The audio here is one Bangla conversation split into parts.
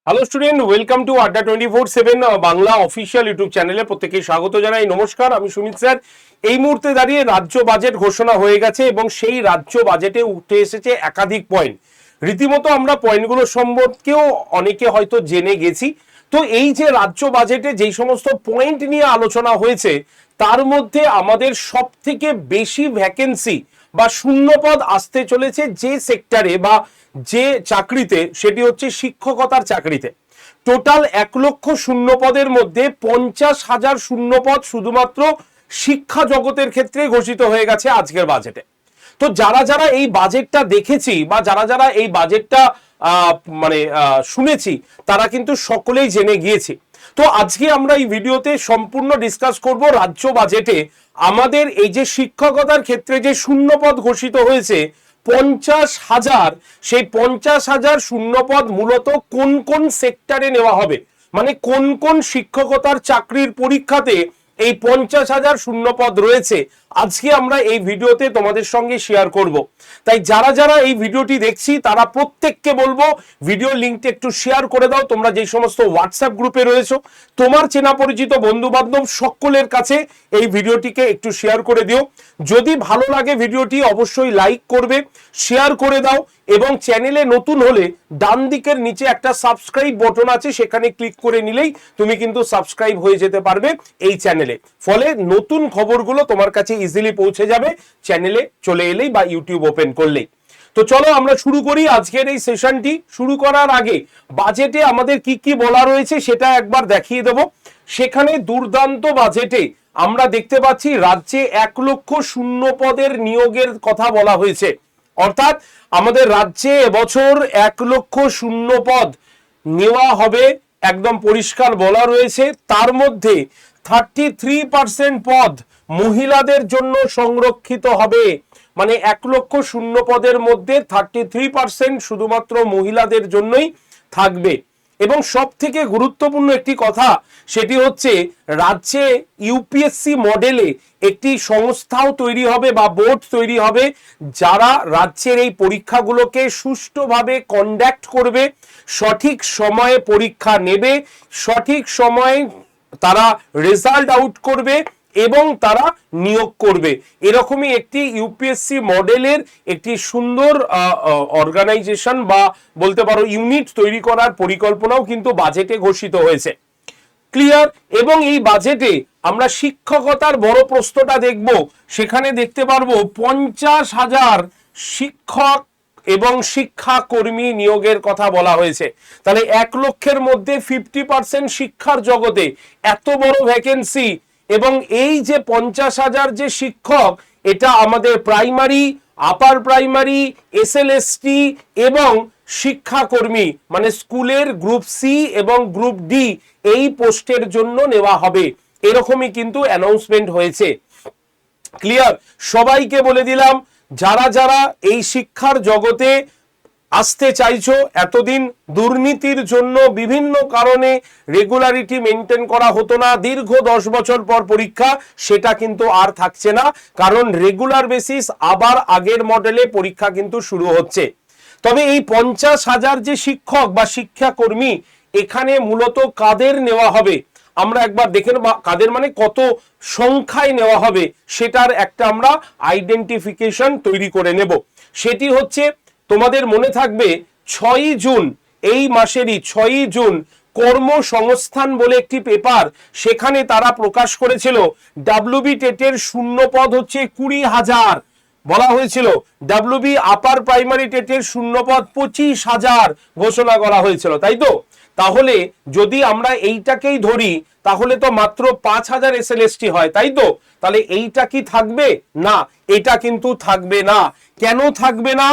হ্যালো স্টুডেন্ট, ওয়েলকাম টু আড্ডা 24/7 বাংলা অফিসিয়াল ইউটিউব চ্যানেলে প্রত্যেককে স্বাগত জানাই। নমস্কার, আমি সুমিত স্যার। এই মুহূর্তে দাঁড়িয়ে রাজ্য বাজেট ঘোষণা হয়ে গেছে এবং সেই রাজ্য বাজেটে উঠে এসেছে একাধিক পয়েন্ট। রীতিমতো আমরা পয়েন্টগুলো সম্পর্কেও অনেকে হয়তো জেনে গেছি। তো এই যে রাজ্য বাজেটে যেই সমস্ত পয়েন্ট নিয়ে আলোচনা হয়েছে তার মধ্যে আমাদের সব থেকে বেশি ভ্যাকেন্সি বা শূন্যপদ আসতে চলেছে যে সেক্টরে বা যে চাকরিতে, সেটি হচ্ছে শিক্ষকতার চাকরিতে। টোটাল 1,00,000 শূন্যপদের মধ্যে 50,000 শূন্যপদ শুধুমাত্র শিক্ষা জগতের ক্ষেত্রে ঘোষিত হয়ে গেছে আজকের বাজেটে। তো যারা যারা এই বাজেটটা দেখেছি বা যারা যারা এই বাজেটটা শুনেছি তারা কিন্তু সকলেই জেনে গিয়েছি। তো আজকে আমরা এই ভিডিওতে সম্পূর্ণ ডিসকাস করব রাজ্য বাজেটে আমাদের এই যে শিক্ষকতার ক্ষেত্রে যে শূন্যপদ ঘোষিত হয়েছে 50,000, সেই 50,000 শূন্যপদ মূলত কোন কোন সেক্টরে নেওয়া হবে, মানে কোন কোন শিক্ষকতার চাকরির পরীক্ষাতে এই 50,000 শূন্যপদ রয়েছে, আজকে আমরা এই ভিডিওতে তোমাদের সঙ্গে শেয়ার করব। তাই যারা যারা এই ভিডিওটি দেখছি তারা প্রত্যেককে বলবো ভিডিও লিঙ্কটা একটু শেয়ার করে দাও। তোমরা যে সমস্ত হোয়াটসঅ্যাপ গ্রুপে রয়েছো, তোমার চেনা পরিচিত বন্ধু বান্ধব সকলের কাছে এই ভিডিওটিকে একটু শেয়ার করে দিও। যদি ভালো লাগে ভিডিওটি অবশ্যই লাইক করবে, শেয়ার করে দাও এবং চ্যানেলে নতুন হলে ডান দিকের নিচে একটা সাবস্ক্রাইব বটন আছে, সেখানে ক্লিক করে নিলেই তুমি কিন্তু সাবস্ক্রাইব হয়ে যেতে পারবে এই চ্যানেলে। ফলে নতুন খবরগুলো তোমার কাছে ইজিলি পৌঁছে যাবে চ্যানেলে চলে এলেই বা ইউটিউব ওপেন করলেই। তো চলো আমরা শুরু করি আজকের এই সেশনটি। শুরু করার আগে বাজেটে আমাদের কি কি বলা রয়েছে সেটা একবার দেখিয়ে দেব। সেখানে দুর্দান্ত বাজেটে আমরা দেখতে পাচ্ছি রাজ্যে 1,00,000 শূন্যপদের নিয়োগের কথা বলা হয়েছে। অর্থাৎ আমাদের রাজ্যে এবছর 1,00,000 শূন্যপদ নেওয়া হবে, একদম পরিষ্কার বলা রয়েছে। তার মধ্যে 33% পদ মহিলাদের জন্য সংরক্ষিত হবে, মানে 1,00,000 শূন্যপদের মধ্যে 33% শুধুমাত্র মহিলাদের জন্যই থাকবে। এবং সব থেকে গুরুত্বপূর্ণ একটি কথা, সেটি হচ্ছে রাজ্যে ইউপিএসসি মডেলে একটি সংস্থাও তৈরি হবে বা বোর্ড তৈরি হবে, যারা রাজ্যের এই পরীক্ষাগুলোকে সুষ্ঠুভাবে কন্ডাক্ট করবে, সঠিক সময়ে পরীক্ষা নেবে, সঠিক সময়ে তারা রেজাল্ট আউট করবে এবং তারা নিয়োগ করবে। এরকমই একটি ইউপিএসসি মডেলের একটি সুন্দর অর্গানাইজেশন বা বলতে পারো ইউনিট তৈরি করার পরিকল্পনাও কিন্তু বাজেটে ঘোষিত হয়েছে। ক্লিয়ার? এবং এই বাজেটে আমরা শিক্ষকতার বড় প্রশ্নটা দেখব। সেখানে দেখতে পারবো 50,000 শিক্ষক এবং শিক্ষাকর্মী নিয়োগের কথা বলা হয়েছে। তাহলে 1,00,000-এর মধ্যে 50% শিক্ষার জগতে এত বড় ভ্যাকেন্সি। এবং এই যে 50,000 যে শিক্ষক, এটা আমাদের প্রাইমারি, আপার প্রাইমারি, এসএলএসটি এবং শিক্ষাকর্মী মানে স্কুলের গ্রুপ সি এবং গ্রুপ ডি এই পোস্টের জন্য নেওয়া হবে, এরকমই কিন্তু অ্যানাউন্সমেন্ট হয়েছে। ক্লিয়ার? সবাইকে বলে দিলাম, যারা যারা এই শিক্ষার জগতে আসতে চাইছো, এতদিন দুর্নীতির জন্য বিভিন্ন কারণে রেগুলারিটি মেনটেন করা হতো না, দীর্ঘ 10 বছর পর পরীক্ষা, সেটা কিন্তু আর থাকছে না, কারণ রেগুলার বেসিস আবার আগের মডেলে পরীক্ষা কিন্তু শুরু হচ্ছে। তবে এই 50,000 যে শিক্ষক বা শিক্ষাকর্মী, এখানে মূলত কাদের নেওয়া হবে আমরা একবার দেখে নেব। কাদের মানে কত সংখ্যায় নেওয়া হবে সেটার একটা আমরা আইডেন্টিফিকেশন তৈরি করে নেব। সেটি হচ্ছে, তোমাদের মনে থাকবে 6ই জুন, এই মাসেরই 6ই জুন কর্মসংস্থান বলে একটি পেপার, সেখানে তারা প্রকাশ করেছিল ডাব্লিউবি টেটের শূন্যপদ হচ্ছে 20,000 বলা হয়েছিল, ডাব্লিউবি আপার প্রাইমারি টেটের শূন্যপদ 25,000 ঘোষণা করা হয়েছিল, তাই তো? তাহলে যদি আমরা এইটাকেই ধরি তাহলে তো মাত্র 5,000 এসএলএসটি হয়, তাই তো? তাহলে এইটা কি থাকবে? না, এটা কিন্তু থাকবে না। কেন থাকবে না?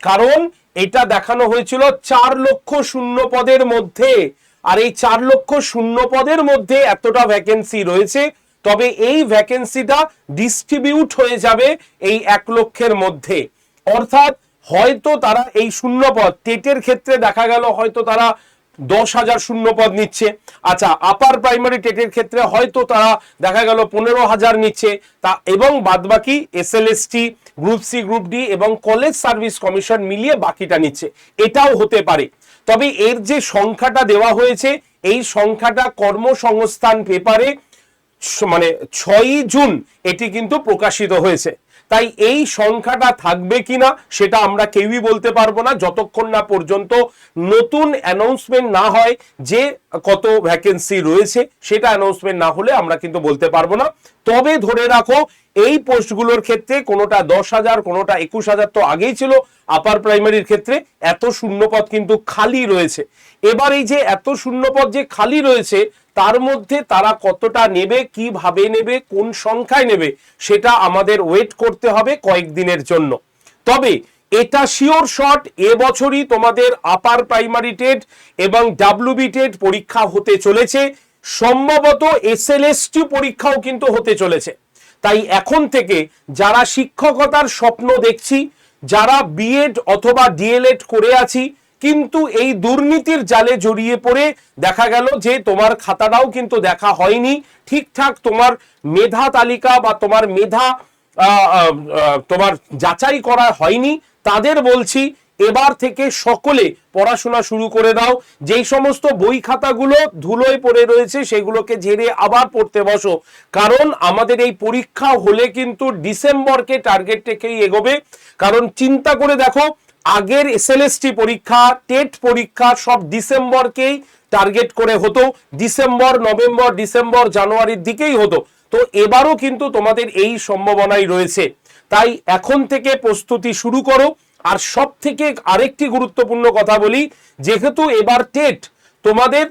কারণ এটা দেখানো হয়েছিল 4,00,000 শূন্যপদের মধ্যে, আর এই 4,00,000 শূন্যপদের মধ্যে এতটা ভ্যাকেন্সি রয়েছে, তবে এই ভ্যাকেন্সিটা ডিস্ট্রিবিউট হয়ে যাবে এই 1,00,000-এর মধ্যে। অর্থাৎ হয়তো তারা এই শূন্যপদ টেটের ক্ষেত্রে দেখা গেল হয়তো তারা 10,000 শূন্যপদ নিচ্ছে, আচ্ছা আপার প্রাইমারি টেটের ক্ষেত্রে হয়তো তারা দেখা গেল 15,000 নিচ্ছে, তা এবং বাদবাকি SLST, group C, group D এবং কলেজ সার্ভিস কমিশন মিলিয়ে বাকিটা নিচ্ছে, এটাও হতে পারে। তবে এর যে সংখ্যাটা দেওয়া হয়েছে এই সংখ্যাটা কর্মসংস্থান পেপারে মানে 6ই জুন এটি কিন্তু প্রকাশিত হয়েছে। তাই এই সংখ্যাটা থাকবে কিনা সেটা আমরা কেউই বলতে পারবো না যতক্ষণ না পর্যন্ত নতুন অ্যানাউন্সমেন্ট না হয় যে কত ভ্যাকেন্সি রয়েছে, সেটা অ্যানাউন্সমেন্ট না হলে আমরা কিন্তু বলতে পারবো না। তবে ধরে রাখো এই পোস্টগুলোর ক্ষেত্রে কোনোটা 10,000 কোনোটা 21,000 তো আগেই ছিল, আপার প্রাইমারির ক্ষেত্রে এত শূন্যপদ কিন্তু খালি রয়েছে। এবার এই যে এত শূন্যপদ যে খালি রয়েছে তার মধ্যে তারা কতটা নেবে, কিভাবে নেবে, কোন সংখ্যায় নেবে সেটা আমাদের ওয়েট করতে হবে কয়েকদিনের জন্য। তবে এটা শিওর শট এবছরই তোমাদের আপার প্রাইমারি টেট এবং ডাব্লিউবি টেট পরীক্ষা হতে চলেছে, সম্ভবত এসএলএসটি পরীক্ষাও কিন্তু হতে চলেছে। তাই এখন থেকে যারা শিক্ষকতার স্বপ্ন দেখছি, যারা বিএড অথবা ডিএলএড করে আছি কিন্তু এই দুর্নীতির জালে জড়িয়ে পড়ে দেখা গেল যে তোমার খাতাটাও কিন্তু দেখা হয়নি ঠিকঠাক, তোমার মেধা তালিকা বা তোমার মেধা তোমার যাচাই করা হয়নি, তাদের বলছি এবার থেকে সকলে পড়াশোনা শুরু করে দাও। যেই সমস্ত বই খাতাগুলো ধুলোয় পড়ে রয়েছে সেগুলোকে ঝেড়ে আবার পড়তে বসো, কারণ আমাদের এই পরীক্ষা হলে কিন্তু ডিসেম্বরকে টার্গেট রেখেই এগোবে। কারণ চিন্তা করে দেখো আগের এসএলএসটি পরীক্ষা, টেট পরীক্ষা সব ডিসেম্বরকেই টার্গেট করে হতো, ডিসেম্বর, নভেম্বর, ডিসেম্বর, জানুয়ারির দিকেই হতো। তো এবারও কিন্তু তোমাদের এই সম্ভাবনাই রয়েছে। তাই এখন থেকে প্রস্তুতি শুরু করো। আর সব থেকে আরেকটি গুরুত্বপূর্ণ কথা বলি, যেহেতু এবার টেট তোমাদের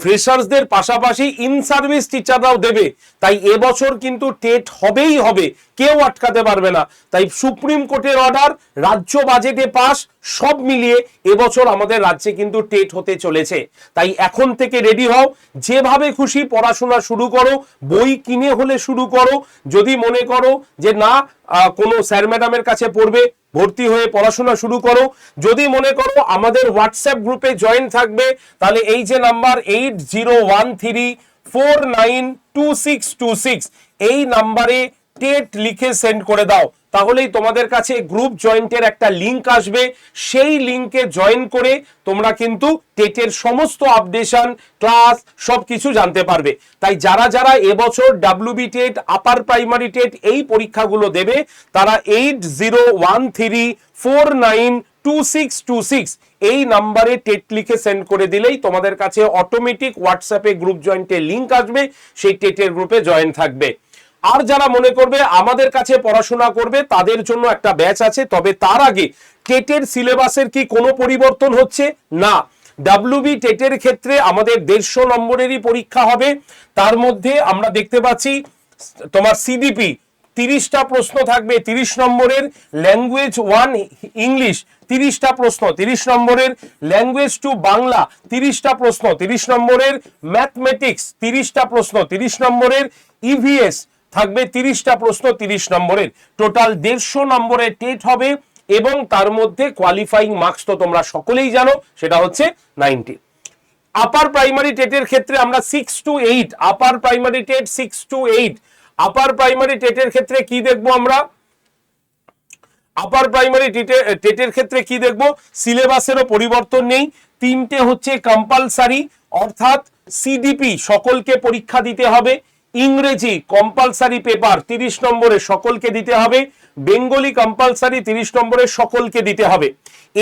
ফ্রেশার্সদের পাশাপাশি ইন সার্ভিস টিচাররাও দেবে, তাই এবছর কিন্তু টেট হবেই হবে, কেউ আটকাতে পারবে না। তাই সুপ্রিম কোর্টের অর্ডার, রাজ্য বাজেটে পাস, সব মিলিয়ে এবছর আমাদের রাজ্যে কিন্তু টেট হতে চলেছে। তাই এখন থেকে রেডি হও, যেভাবে খুশি পড়াশোনা শুরু করো, বই কিনে হলে শুরু করো। যদি মনে করো যে না কোনো স্যার ম্যাডামের কাছে পড়বে, ভর্তি হয়ে পড়াশোনা শুরু করো। যদি মনে করো আমাদের হোয়াটসঅ্যাপ গ্রুপে জয়েন থাকবে, তাহলে এই যে নাম্বার 8013492626 এই নাম্বারে টেট লিখে সেন্ড করে দাও, তাহলেই তোমাদের কাছে গ্রুপ জয়েন্টের একটা লিংক আসবে। সেই লিংকে জয়েন করে তোমরা কিন্তু টেটের সমস্ত আপডেশন, ক্লাস সবকিছু জানতে পারবে। তাই যারা যারা এবছর ডাব্লিউবি টেট, আপার প্রাইমারি টেট এই পরীক্ষাগুলো দেবে তারা 8013492626 এই নাম্বারে টেট লিখে সেন্ড করে দিলেই তোমাদের কাছে অটোমেটিক হোয়াটসঅ্যাপে গ্রুপ জয়েন্টের লিংক আসবে, সেই টেটের গ্রুপে জয়েন থাকবে। আর যারা মনে করবে আমাদের কাছে পড়াশোনা করবে তাদের জন্য একটা ব্যাচ আছে, তবে তার আগে টেটের সিলেবাসের কি কোনো পরিবর্তন হচ্ছে না। ডাব্লিউবি টেটের ক্ষেত্রে আমাদের 150 নম্বরেরই পরীক্ষা হবে, তার মধ্যে আমরা দেখতে পাচ্ছি তোমার সিডিপি 30টা প্রশ্ন থাকবে 30 নম্বরের, ল্যাঙ্গুয়েজ 1 ইংলিশ 30টা প্রশ্ন 30 নম্বরের, ল্যাঙ্গুয়েজ 2 বাংলা 30টা প্রশ্ন 30 নম্বরের, ম্যাথমেটিক্স 30টা প্রশ্ন 30 নম্বরের, ইভিএস থাকবে 30টা প্রশ্ন 30 নম্বরের। টোটাল 150 নম্বরের টেট হবে এবং তার মধ্যে কোয়ালিফাইং মার্কস তো তোমরা সকলেই জানো সেটা হচ্ছে 90। আপার প্রাইমারি টেটের ক্ষেত্রে আমরা 6 to 8, upper primary TET 6 to 8। Upper primary টেটের ক্ষেত্রে কি দেখবো আমরা, আপার প্রাইমারি টেটের ক্ষেত্রে কি দেখবো, সিলেবাসেরও পরিবর্তন নেই। 3টে হচ্ছে কম্পালসারি, অর্থাৎ সিডিপি সকলকে পরীক্ষা দিতে হবে, ইংরেজি কম্পালসারি পেপার 30 নম্বরে সকলকে দিতে হবে, বেঙ্গলি কম্পালসারি 30 নম্বরে সকলকে দিতে হবে।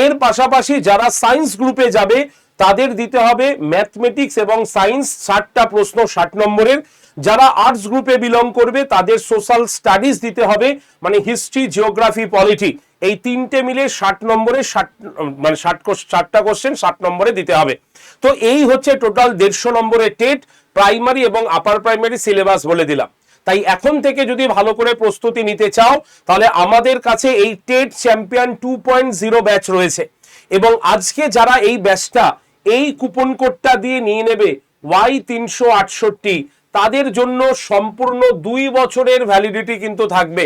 এর পাশাপাশি যারা সায়েন্স গ্রুপে যাবে তাদের দিতে হবে ম্যাথমেটিক্স এবং সায়েন্স 60টা প্রশ্ন 60 নম্বরের। যারা আর্টস গ্রুপে বিলং করবে তাদের সোশ্যাল স্টাডিজ দিতে হবে, মানে হিস্ট্রি, জিওগ্রাফি, পলিটি, এই 3টে মিলে 60 নম্বরে 60টা কোশ্চেন 60 নম্বরে দিতে হবে। তো এই হচ্ছে টোটাল 150 নম্বরের টেট, প্রাইমারি এবং আপার প্রাইমারি সিলেবাস বলে দিলাম। তাই এখন থেকে যদি ভালো করে প্রস্তুতি নিতে চাও তাহলে আমাদের কাছে এই টেট চ্যাম্পিয়ন 2.0 ব্যাচ রয়েছে, এবং আজকে যারা এই ব্যাচটা এই কুপন কোডটা দিয়ে নিয়ে নেবে Y368, তাদের জন্য সম্পূর্ণ 2 বছরের ভ্যালিডিটি কিন্তু থাকবে,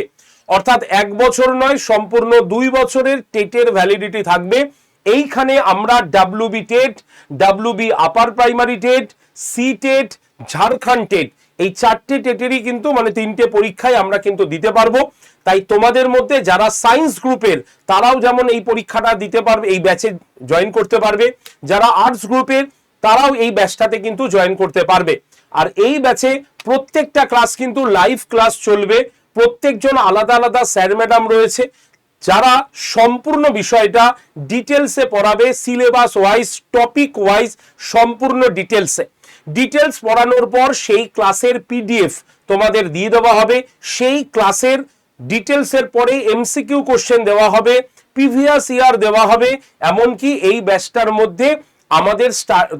অর্থাৎ 1 বছর নয়, সম্পূর্ণ 2 বছরের টেটের ভ্যালিডিটি থাকবে। এইখানে আমরা WB TET, WB upper primary TET, C TET, Jharkhand TET এই 4টে টেটেরই কিন্তু মানে 3টে পরীক্ষায় আমরা কিন্তু দিতে পারবো। তাই তোমাদের মধ্যে যারা সায়েন্স গ্রুপের তারাও যেমন এই পরীক্ষাটা দিতে পারবে, এই ব্যাচে জয়েন করতে পারবে, যারা আর্টস গ্রুপের তারাও এই ব্যাচটাতে কিন্তু জয়েন করতে পারবে। আর এই ব্যাচে প্রত্যেকটা ক্লাস কিন্তু লাইভ ক্লাস চলবে, প্রত্যেকজন আলাদা আলাদা স্যার ম্যাডাম রয়েছে যারা সম্পূর্ণ বিষয়টা ডিটেলসে পড়াবে, সিলেবাস ওয়াইজ, টপিক ওয়াইজ, সম্পূর্ণ ডিটেলস পড়ানোর পর সেই ক্লাসের পিডিএফ তোমাদের দিয়ে দেওয়া হবে। সেই ক্লাসের ডিটেলসের পরে এমসিকিউ কোশ্চেন দেওয়া হবে, প্রিভিয়াস ইয়ার দেওয়া হবে, এমনকি এই ব্যাচটার মধ্যে আমাদের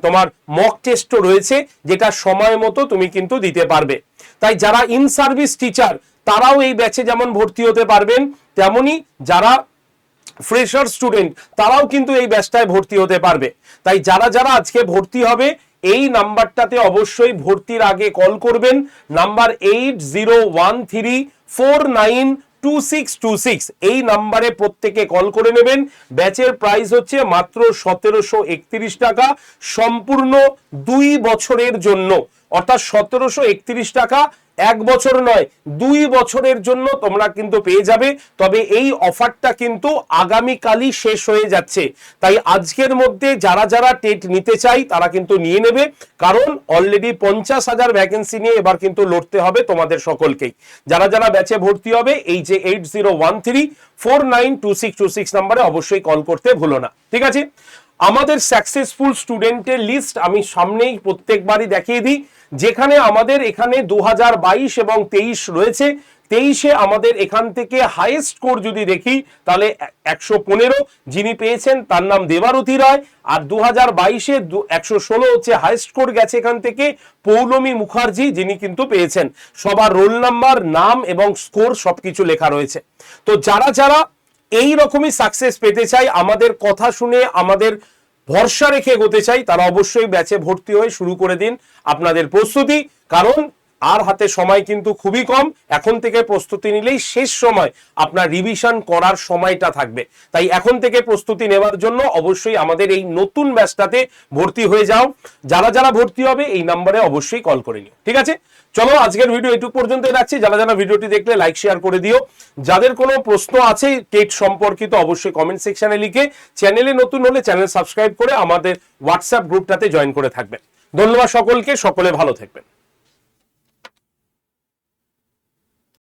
তোমার মক টেস্টও রয়েছে, যেটা সময় মতো তুমি কিন্তু দিতে পারবে। তাই যারা ইন সার্ভিস টিচার তারাও এই ব্যাচে যেমন ভর্তি হতে পারবেন, তেমনি যারা ফ্রেশার স্টুডেন্ট তারাও কিন্তু এই ব্যাচটায় ভর্তি হতে পারবে। তাই যারা যারা আজকে ভর্তি হবে এই নাম্বারটাতে অবশ্যই ভর্তির আগে কল করবেন, নাম্বার 8013492626, এই নাম্বারে প্রত্যেকে কল করে নেবেন। ব্যাচের প্রাইস হচ্ছে মাত্র 1731 টাকা, সম্পূর্ণ 2 বছরের জন্য, অর্থাৎ 1731 টাকা 1 বছর নয় 2 বছরের জন্য তোমরা কিন্তু পেয়ে যাবে। তবে এই অফারটা কিন্তু আগামীকালই শেষ হয়ে যাচ্ছে, তাই আজকের মধ্যে যারা যারা টেট নিতে চাই তারা কিন্তু নিয়ে নেবে, কারণ অলরেডি 50,000 ভ্যাকেন্সি নিয়ে এবার কিন্তু লড়তে হবে তোমাদের সকলকেই। যারা যারা ব্যাচে ভর্তি হবে এই যে 8013492626 নম্বরে অবশ্যই কল করতে ভুলো না, ঠিক আছে। আমাদের সাকসেসফুল স্টুডেন্টের লিস্ট আমি সামনেই প্রত্যেকবারই দেখিয়ে দিই, যেখানে আমাদের এখানে 2022 এবং 23 রয়েছে। 23-এ আমাদের এখান থেকে হাইয়েস্ট স্কোর যদি দেখি তাহলে 115 যিনি পেয়েছেন তার নাম দেবারতী রায়, আর 2022-এ 116 হচ্ছে হাইয়েস্ট স্কোর গেছে এখান থেকে পৌলমী মুখার্জি, যিনি কিন্তু পেয়েছেন। সবার রোল নাম্বার, নাম এবং স্কোর সবকিছু লেখা রয়েছে। তো যারা যারা এই রকমই সাকসেস পেতে চাই, আমাদের কথা শুনে আমাদের ভরসা রেখে এগোতে চাই, তারা অবশ্যই ব্যাচে ভর্তি হয়ে শুরু করে দিন আপনাদের প্রস্তুতি, কারণ আর হাতে সময় কিন্তু খুবই কম। এখন থেকে প্রস্তুতি নিলেই শেষ সময় আপনার রিভিশন করার সময়টা থাকবে। তাই এখন থেকে প্রস্তুতি নেওয়ার জন্য অবশ্যই আমাদের এই নতুন ব্যাচটাতে ভর্তি হয়ে যাও। যারা যারা ভর্তি হবে এই নম্বরে অবশ্যই কল করে নিও, ঠিক আছে। চলো আজকের ভিডিও এটুকু পর্যন্তই রাখছি। যারা যারা ভিডিওটি দেখলে লাইক শেয়ার করে দিও। যাদের কোনো প্রশ্ন আছে টেট সম্পর্কিত অবশ্যই কমেন্ট সেকশনে লিখে, চ্যানেলে নতুন হলে চ্যানেল সাবস্ক্রাইব করে আমাদের হোয়াটসঅ্যাপ গ্রুপটাতে জয়েন করে থাকবেন। ধন্যবাদ সকলকে, সকলে ভালো থাকবেন।